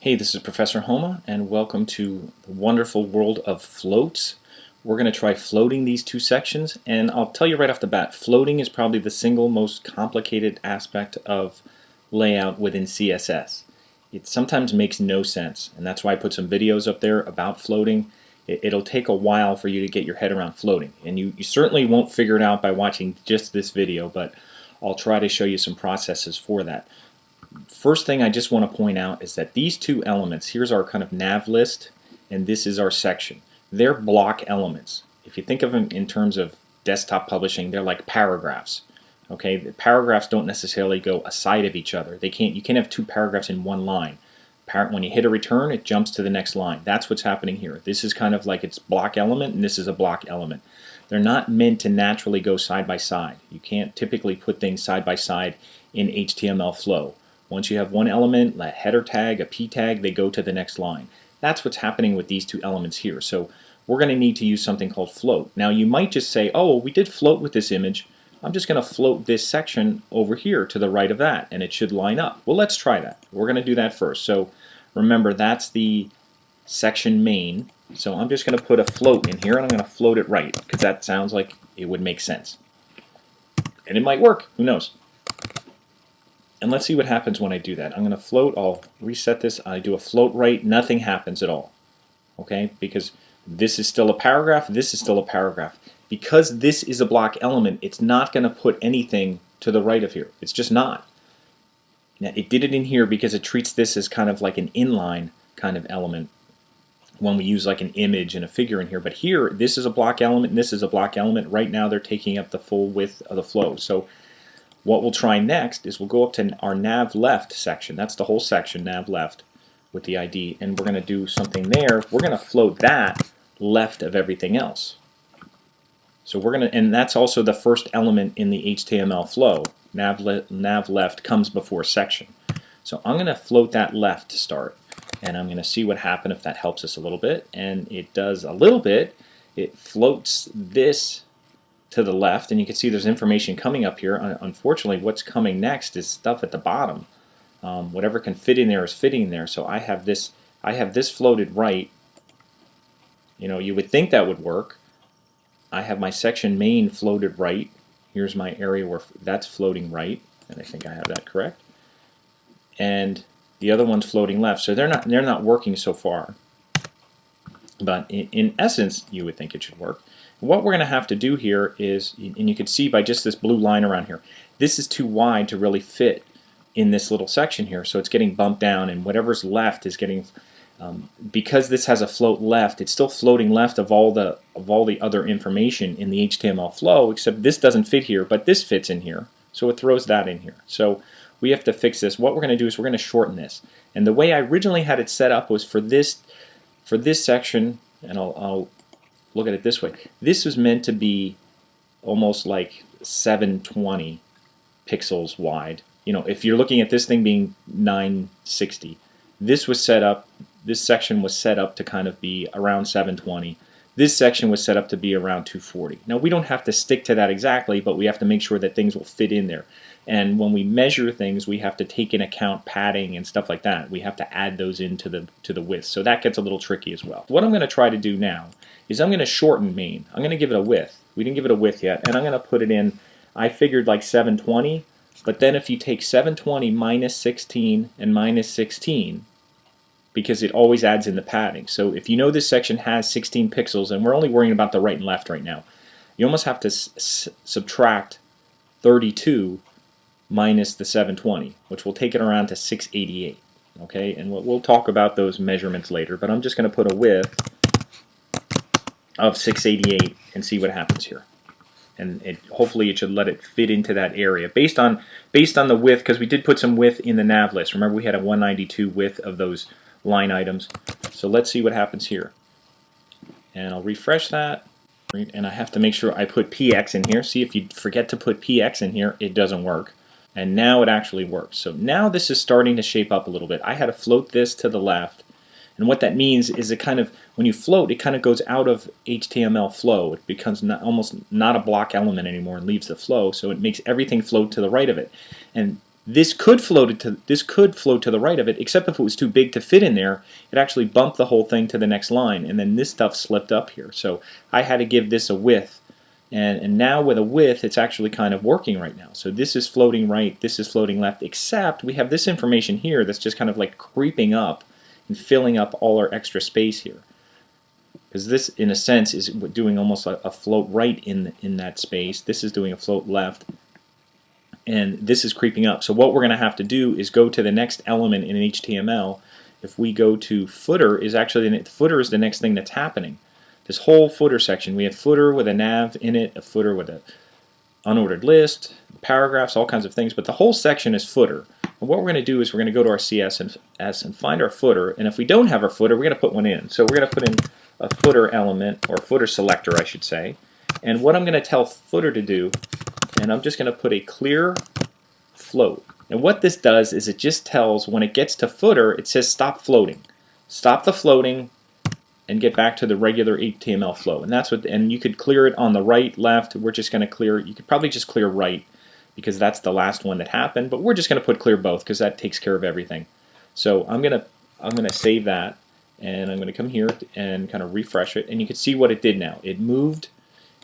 Hey, this is Professor Homa, and welcome to the wonderful world of floats. We're going to try floating these two sections, and I'll tell you right off the bat, floating is probably the single most complicated aspect of layout within CSS. It sometimes makes no sense, and that's why I put some videos up there about floating. It'll take a while for you to get your head around floating, and you certainly won't figure it out by watching just this video, but I'll try to show you some processes for that. First thing I just want to point out is that these two elements, here's our kind of nav list, and this is our section. They're block elements. If you think of them in terms of desktop publishing, they're like paragraphs. Okay, the paragraphs don't necessarily go aside of each other. You can't have two paragraphs in one line. When you hit a return, it jumps to the next line. That's what's happening here. This is kind of like it's block element, and this is a block element. They're not meant to naturally go side by side. You can't typically put things side by side in HTML flow. Once you have one element, a header tag, a p tag, they go to the next line. That's what's happening with these two elements here. So we're going to need to use something called float. Now you might just say, oh, well, we did float with this image. I'm just going to float this section over here to the right of that, and it should line up. Well, let's try that. We're going to do that first. So remember, that's the section main. So I'm just going to put a float in here, and I'm going to float it right, because that sounds like it would make sense. And it might work. Who knows? And let's see what happens when I do that. I'm going to float. I'll reset this. I do a float right. Nothing happens at all. Okay? Because this is still a paragraph. This is still a paragraph. Because this is a block element, it's not going to put anything to the right of here. It's just not. Now, it did it in here because it treats this as kind of like an inline kind of element when we use like an image and a figure in here. But here, this is a block element and this is a block element. Right now, they're taking up the full width of the flow. So what we'll try next is we'll go up to our nav left section. That's the whole section, nav left, with the ID. And we're going to do something there. We're going to float that left of everything else. So we're going to, and that's also the first element in the HTML flow. Nav left comes before section. So I'm going to float that left to start. And I'm going to see what happens if that helps us a little bit. And it does a little bit. It floats this to the left, and you can see there's information coming up here. Unfortunately, what's coming next is stuff at the bottom. Whatever can fit in there is fitting there. So I have this floated right. You know, you would think that would work. I have my section main floated right. Here's my area where that's floating right, and I think I have that correct. And the other one's floating left. So they're not working so far. But in essence, you would think it should work. What we're going to have to do here is, and you can see by just this blue line around here, this is too wide to really fit in this little section here, so it's getting bumped down, and whatever's left is getting, because this has a float left, it's still floating left of all the other information in the HTML flow, except this doesn't fit here, but this fits in here, so it throws that in here. So we have to fix this. What we're going to do is we're going to shorten this, and the way I originally had it set up was for this section, and I'll look at it this way. This was meant to be almost like 720 pixels wide. You know, if you're looking at this thing being 960, this section was set up to kind of be around 720. This section was set up to be around 240. Now, we don't have to stick to that exactly, but we have to make sure that things will fit in there. And when we measure things, we have to take into account padding and stuff like that. We have to add those into the width. So that gets a little tricky as well. What I'm going to try to do now is I'm going to shorten main. I'm going to give it a width. We didn't give it a width yet. And I'm going to put it in, I figured like 720. But then if you take 720 minus 16 and minus 16, because it always adds in the padding. So if you know this section has 16 pixels, and we're only worrying about the right and left right now, you almost have to subtract 32 minus the 720, which will take it around to 688. Okay, and we'll talk about those measurements later, but I'm just going to put a width of 688 and see what happens here. And hopefully it should let it fit into that area based on the width, because we did put some width in the nav list. Remember, we had a 192 width of those line items. So let's see what happens here. And I'll refresh that. And I have to make sure I put PX in here. See, if you forget to put PX in here, it doesn't work. And now it actually works. So now this is starting to shape up a little bit. I had to float this to the left. And what that means is it kind of, when you float, it kind of goes out of HTML flow. It becomes almost not a block element anymore and leaves the flow. So it makes everything float to the right of it. And This could float to the right of it, except if it was too big to fit in there, it actually bumped the whole thing to the next line, and then this stuff slipped up here. So I had to give this a width, and now with a width, it's actually kind of working right now. So this is floating right, this is floating left, except we have this information here that's just kind of like creeping up and filling up all our extra space here. Because this, in a sense, is doing almost a float right in that space. This is doing a float left, and this is creeping up. So what we're going to have to do is go to the next element in HTML. If we go to footer, footer is the next thing that's happening. This whole footer section, we have footer with a nav in it, a footer with an unordered list, paragraphs, all kinds of things, but the whole section is footer. And what we're going to do is we're going to go to our CSS and find our footer, and if we don't have our footer, we're going to put one in. So we're going to put in a footer element, or footer selector, I should say. And what I'm going to tell footer to do, and I'm just going to put a clear float. And what this does is it just tells, when it gets to footer, it says stop floating. Stop the floating and get back to the regular HTML flow. And that's what, and you could clear it on the right, left. We're just going to clear, you could probably just clear right because that's the last one that happened, but we're just going to put clear both because that takes care of everything. So I'm going to save that, and I'm going to come here and kind of refresh it, and you can see what it did now. It moved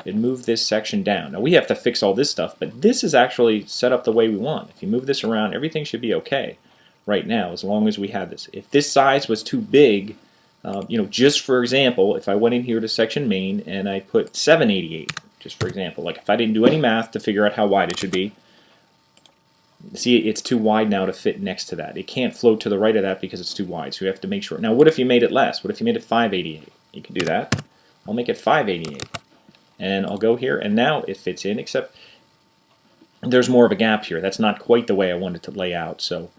this section down. Now we have to fix all this stuff, but this is actually set up the way we want. If you move this around, everything should be okay right now as long as we have this. If this size was too big, just for example, if I went in here to section main and I put 788, just for example, like if I didn't do any math to figure out how wide it should be, see, it's too wide now to fit next to that. It can't float to the right of that because it's too wide, so you have to make sure. Now what if you made it less? What if you made it 588? You can do that. I'll make it 588. And I'll go here, and now it fits in, except there's more of a gap here. That's not quite the way I wanted to lay out, so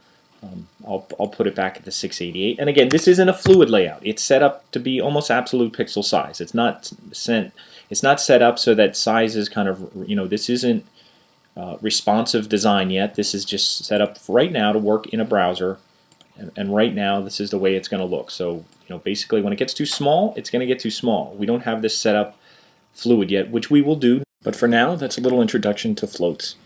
I'll put it back at the 688. And again, this isn't a fluid layout. It's set up to be almost absolute pixel size. It's not set up so that size is kind of, this isn't responsive design yet. This is just set up right now to work in a browser, and right now this is the way it's going to look. So basically when it gets too small, it's going to get too small. We don't have this set up fluid yet, which we will do, but for now that's a little introduction to floats.